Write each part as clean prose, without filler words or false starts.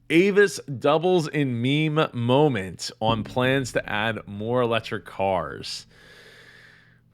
Avis doubles in meme moment on plans to add more electric cars.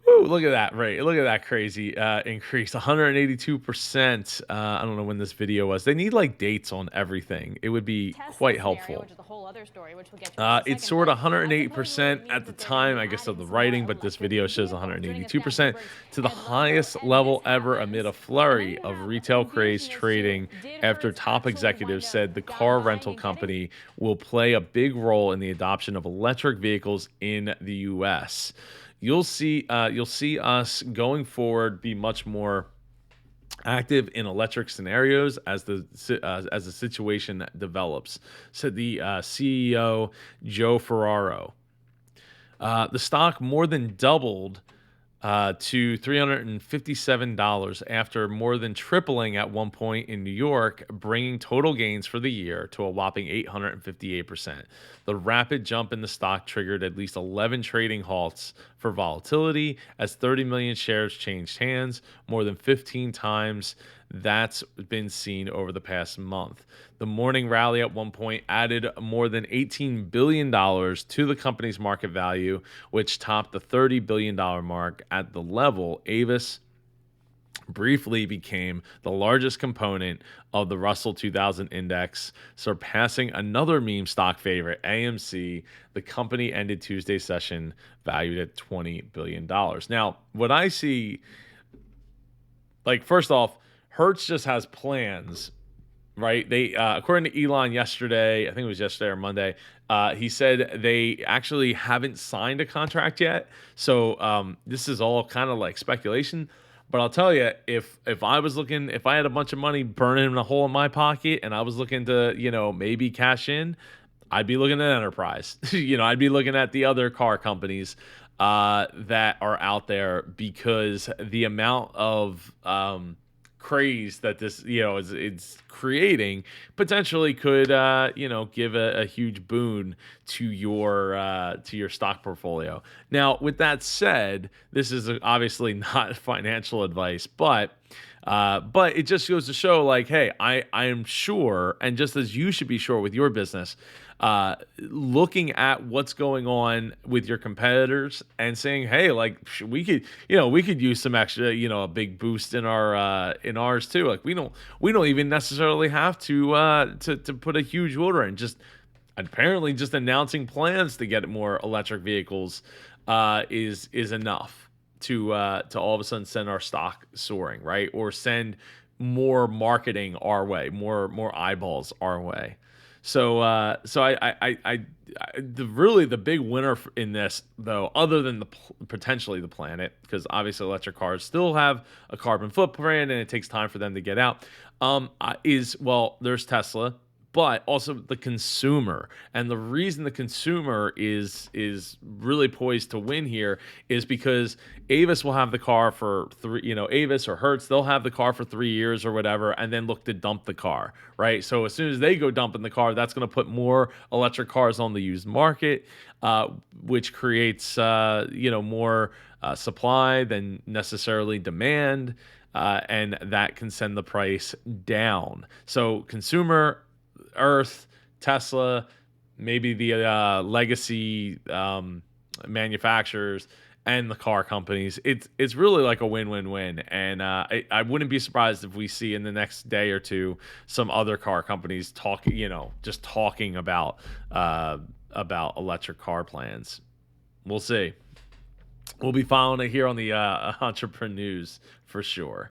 Woo, look at that rate. Look at that crazy increase. 182%. I don't know when this video was. They need like dates on everything. It would be Tesla quite scenario, helpful. which is a whole other story, which we'll get to in just a It second. soared But I suppose what it 108% means at the is they're going to time, be I guess, of adding the some more writing, but this electric video shows vehicles. Joining us now, he 182% brings to the headliner highest and level his ever amid a headlines. And then flurry you of have retail craze enthusiasts who trading did after Hertz top actually executives wind up said the down car buying rental and getting? company will play a big role in the adoption of electric vehicles in the US. You'll see us going forward be much more active in electric scenarios as the situation develops, said the CEO Joe Ferraro. The stock more than doubled to $357 after more than tripling at one point in New York, bringing total gains for the year to a whopping 858%. The rapid jump in the stock triggered at least 11 trading halts for volatility as 30 million shares changed hands, more than 15 times that's been seen over the past month. The morning rally at one point added more than $18 billion to the company's market value, which topped the $30 billion mark. At the level, Avis briefly became the largest component of the Russell 2000 index, surpassing another meme stock favorite, AMC. The company ended Tuesday's session valued at $20 billion. Now, what I see, like, first off, Hertz just has plans, right? They, according to Elon yesterday, I think it was yesterday or Monday, he said they actually haven't signed a contract yet. So this is all kind of like speculation. But I'll tell you, if I was looking, if I had a bunch of money burning a hole in my pocket, and I was looking to, maybe cash in, I'd be looking at Enterprise. I'd be looking at the other car companies that are out there, because the amount of craze that this is it's creating potentially could give a huge boon to your stock portfolio. Now, with that said, this is obviously not financial advice, but it just goes to show, like, hey, I am sure, and just as you should be sure with your business, looking at what's going on with your competitors and saying, hey, like, we could use some extra, a big boost in ours too. Like, we don't even necessarily have to put a huge order in. Just apparently just announcing plans to get more electric vehicles is enough to all of a sudden send our stock soaring, right? Or send more marketing our way, more eyeballs our way. So the big winner in this, though, other than potentially the planet, because obviously electric cars still have a carbon footprint and it takes time for them to get out, is, well, there's Tesla, but also the consumer. And the reason the consumer is really poised to win here is because Avis will have the car for Avis or Hertz, they'll have the car for 3 years or whatever, and then look to dump the car, right? So as soon as they go dumping the car, that's going to put more electric cars on the used market, which creates more supply than necessarily demand. And that can send the price down. So consumer, Earth, Tesla, maybe the legacy manufacturers, and the car companies. It's really like a win-win-win, and I wouldn't be surprised if we see in the next day or two some other car companies just talking about electric car plans. We'll see. We'll be following it here on the Entrepreneur News for sure.